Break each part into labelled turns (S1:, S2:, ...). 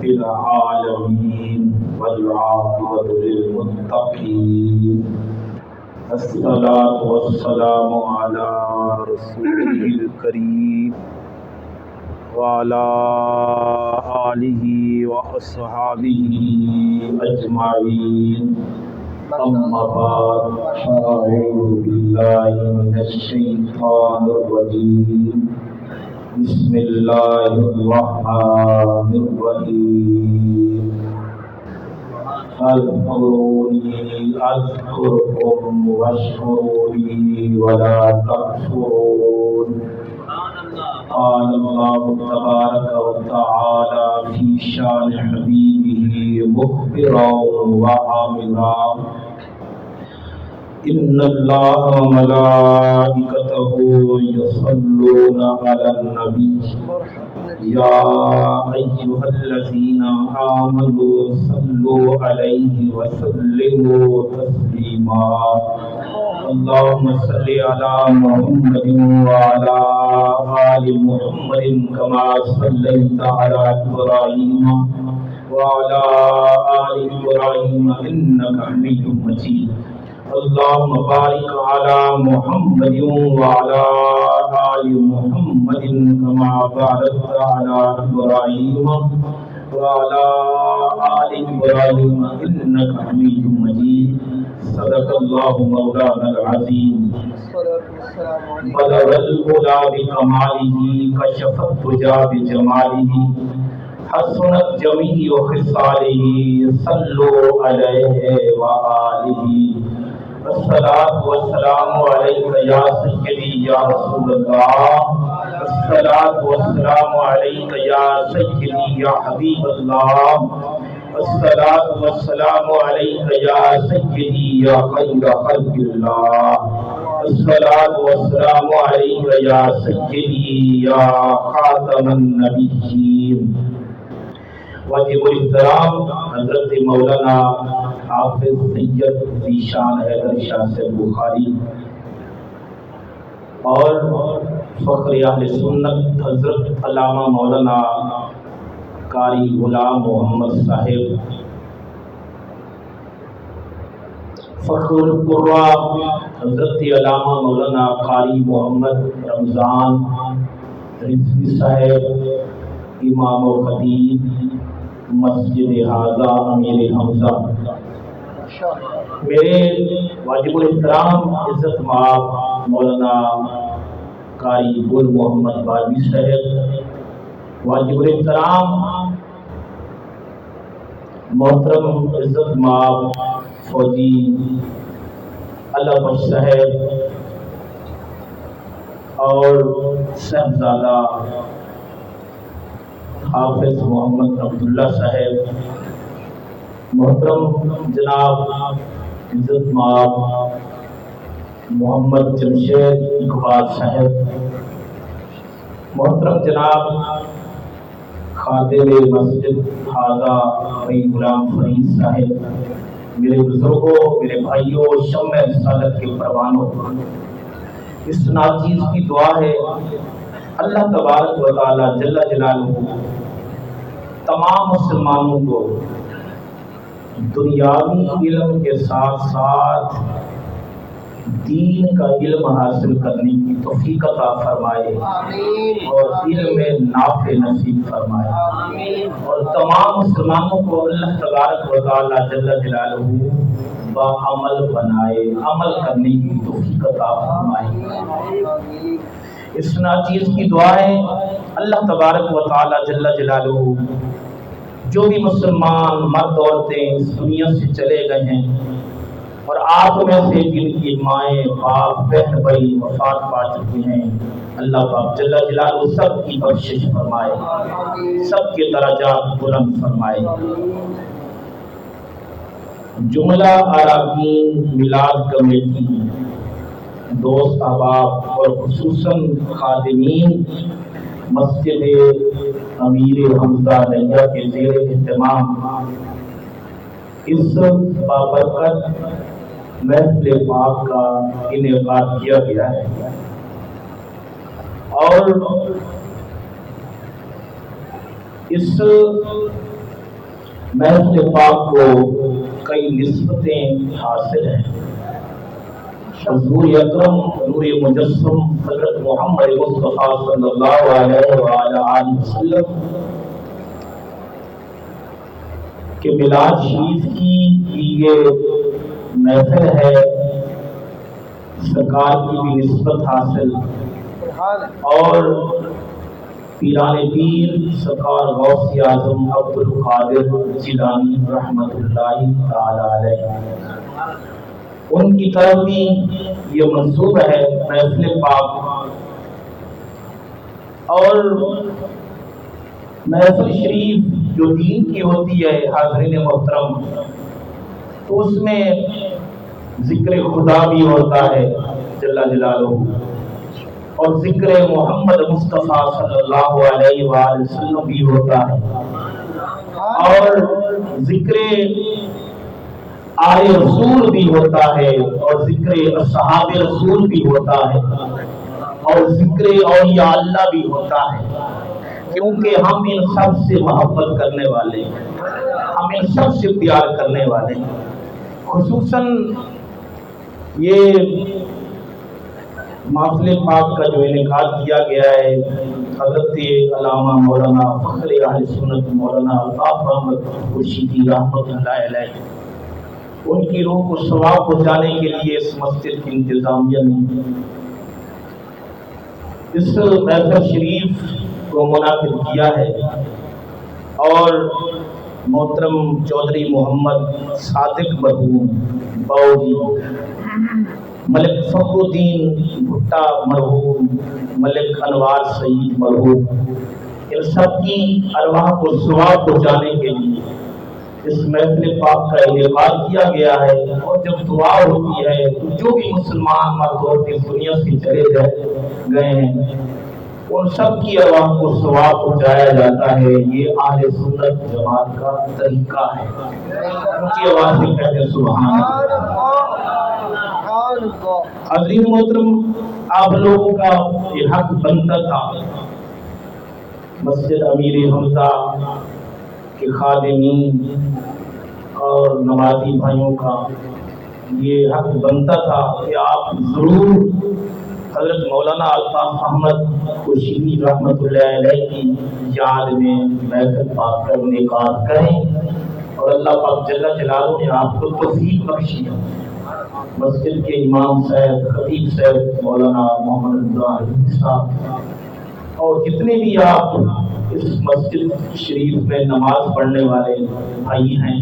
S1: رب العالمين والعاقبة للمتقين الصلاة والسلام على رسوله الكريم وعلى آله وأصحابه أجمعين أما بعد أعوذ بالله من الشيطان الرجيم بسم الله الرحمن الرحيم اذكروني أذكركم واشكروا لي ولا تكفرون. قال الله تبارك وتعالى في شان حبيبه مخبرا وآمرا إن الله وملائكته يصلون على النبي يا أيها الذين آمنوا صلوا عليه وسلموا تسليما. اللهم صل على محمد وعلى آل محمد كما صليت على إبراهيم وعلى آل إبراهيم إنك حميد مجيد. اللهم بارك على محمد وعلى آل محمد كما باركت على إبراهيم وعلى آل إبراهيم إنك حميد مجيد. صدق الله مولانا العظيم. بلغ الهدى بكماله كشف الدجى بجماله حسنت جميع خصاله صلوا عليه وآله. الصلاة والسلام عليك يا سيدي يا رسول الله. الصلاة والسلام عليك يا سيدي يا حبيب الله. الصلاة والسلام عليك يا سيدي يا خير خلق الله. الصلاة والسلام عليك يا سيدي يا خاتم النبيين. واجب الاحترام حضرت مولانا حافظ سید ذیشان حیدر شاہ سے بخاری اور فخر اہل سنت حضرت علامہ مولانا قاری غلام محمد صاحب، فخر القراء حضرت علامہ مولانا قاری محمد رمضان رضوی صاحب، امام و خطیب مسجد حاضہ امیر حمزہ، میرے واجب الاحترام عزت مآب مولانا قاری گل محمد باجی صاحب، واجب الاحترام محترم عزت مآب فوجی اللہ بخش صاحب اور صاحبزادہ حافظ محمد عبداللہ صاحب، محترم جناب عزت مآب محمد جمشید اقبال صاحب، محترم جناب خادم مسجد حاضہ بھائی غلام فرید صاحب، میرے بزرگوں، میرے بھائیوں، شمع رسالت کے پروانوں، اس ناچیز کی دعا ہے اللہ تبارک و تعالی جل جلالہ تمام مسلمانوں کو دنیاوی علم کے ساتھ ساتھ دین کا علم حاصل کرنے کی توفیق عطا فرمائے اور علم نافع نصیب فرمائے اور تمام مسلمانوں کو اللہ تبارک و تعالی جل جلالہ بعمل بنائے، عمل کرنے کی توفیق عطا فرمائے۔ اس ناچیز کی دعائیں اللہ تبارک و تعالی جل جلالہ جو بھی مسلمان مرد عورتیں اس دنیا سے چلے گئے ہیں اور آپ میں سے جن کی مائیں باپ بہن بھائی وفات پا چکے ہیں، اللہ پاک جل جلالہ سب کی بخشش فرمائے، سب کے درجات بلند فرمائے۔ جملہ اراکین میلاد کمیٹی، دوست احباب اور خصوصاً خادمین مسجد امیر حمزہ نیا کے زیر اہتمام اس بابرکت محفل پاک کا انعقاد کیا گیا ہے اور اس महफिल पाक को कई निस्बतें हासिल हैं। हुजूर अकरम नूर मुजस्सम हज़रत मोहम्मद मुस्तफ़ा सल्लल्लाहु अलैहि वसल्लम के मिलाद शरीफ की ये महफिल है, सरकार की भी निस्बत हासिल और पीराने पीर सरकार गौस आज़म अब्दुल कादिर जिलानी रहमतुल्लाहि ताला अलैह, उनकी तरफ भी ये मंसूब है महफिल पाक। और महफिल शरीफ जो दीन की होती है हाज़रीन मोहतरम, तो उसमें जिक्र खुदा भी होता है जल्ला जलालुहू, और जिक्र मोहम्मद मुस्तफ़ा सल्लल्लाहु अलैहि वसल्लम भी होता है, और जिक्र आले रसूल भी होता है, और जिक्र असहाबे रसूल भी होता है, और जिक्र औलिया अल्लाह भी होता है। क्योंकि हम इन सब से मोहब्बत करने वाले हैं, हम इन सब से प्यार करने वाले हैं। खुसूसन ये महफिल पाक का जो इनेकाद किया गया है हज़रत अल्लामा मौलाना फ़ख्र अहले सुन्नत मौलाना अल्ताफ़ अहमद खुर्शीदी रहमतुल्लाहि अलैह, उनकी रूह को सवाब पहुँचाने के लिए इस मस्जिद की इंतज़ामिया ने इस महफिल शरीफ को मुनाकिद किया है। और मोहतरम चौधरी मोहम्मद सादिक मरहूम बाऊजी, मलिक फ़खरुद्दीन भुट्टा मरहूम, मलिक अनवार सईद मरहूम, इन सब की अरवाह को सवाब पहुँचाने के लिए इस महफिल पाक का इनेकाद किया गया है। और जब दुआ होती है तो जो भी मुसलमान मर्द औरतें दुनिया से चले गए हैं उन सब की अरवाह को सवाब पहुँचाया जाता है। ये अहले सुन्नत जमात का तरीका है। ऊंची आवाज से कहते हैं सुभान अल्लाह। हज़रीन मोहतरम, आप लोगों का ये हक बनता था मस्जिद अमीर हमजा के खादिमीन और नमाजी भाइयों का ये हक बनता था कि आप ज़रूर हज़रत मौलाना अल्ताफ़ अहमद खुर्शीदी रहमतुल्लाहि अलैह की याद में महफिल पाक का इनेकाद करें। और अल्लाह पाक जल्ला जलालुहू ने आपको तौफीक बख्शी है। मस्जिद के इमाम साहब खतीब साहब मौलाना मोहम्मद साहब और जितने भी आप इस मस्जिद शरीफ में नमाज पढ़ने वाले भाई हैं,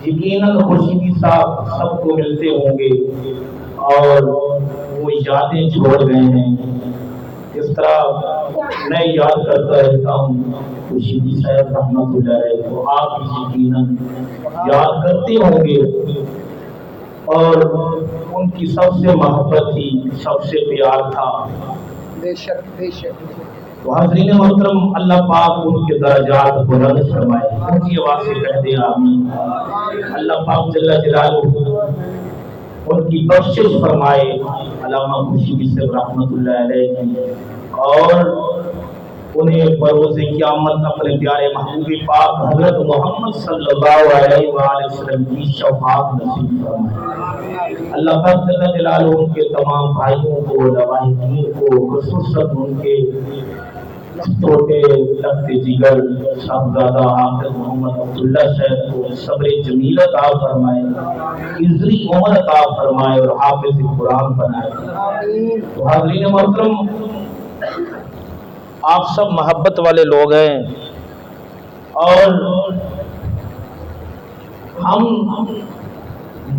S1: यकीनन खुर्शीदी साहब सबको मिलते होंगे और वो यादें छोड़ गए हैं। इस तरह मैं याद करता रहता हूँ खुर्शीदी साहब रहमतुल्लाह अलैह, तो आप भी यकीनन याद करते होंगे। और उनकी सबसे मोहब्बत थी, सबसे प्यार था। बेशक बेशक। तो हाज़रीन मोहतरम, अल्लाह पाक उनके दर्जात बुलंद फरमाए। ऊंची आवाज़ से कह दे आमीन। अल्लाह पाक जल्ला जलालुहू उनकी बख्शिश फरमाए अल्लामा खुर्शीदी साहब रहमतुल्लाह अलैह की, और उन्हें बरोज़े क़यामत अपने प्यारे महबूब पाक हज़रत मोहम्मद सल्लल्लाहु अलैहि वसल्लम की शफ़ाअत नसीब फरमाए। अल्लाह पाक जल्ला जलालुहू उनके तमाम भाइयों को, लवाहिकीन को, खुसूसन उनके छोटे लखते जिगर साहबजादा हाफ़िज़ मोहम्मद अब्दुल्ला साहब को सब्र जमील अता फरमाए, इज़्ज़ी उम्र अता फरमाए और हाफ़िज़ कुरान बनाए। तो हाज़रीन मोहतरम, आप सब मोहब्बत वाले लोग हैं, और हम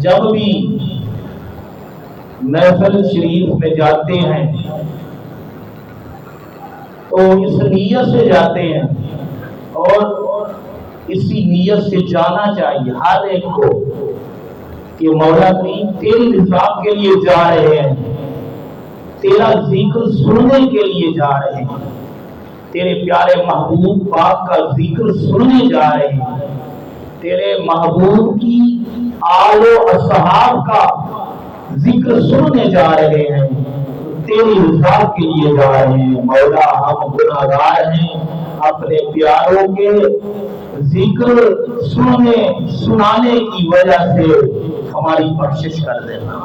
S1: जब भी महफिल शरीफ में जाते हैं तो इस नीयत से जाते हैं, और इसी नीयत से जाना चाहिए हर एक को कि मौला करीम तेरी रिज़ा के लिए जा रहे हैं, तेरा जिक्र सुनने के लिए जा रहे हैं, तेरे प्यारे महबूब पाक का जिक्र सुनने जा रहे हैं, तेरे महबूब की आलो असहाब का जिक्र सुनने जा रहे हैं, तेरी रिज़ा के लिए जा रहे हैं। मौला, हम गुनाहगार हैं, अपने प्यारों के ذکر سننے سنانے کی وجہ سے ہماری بخشش کر دینا،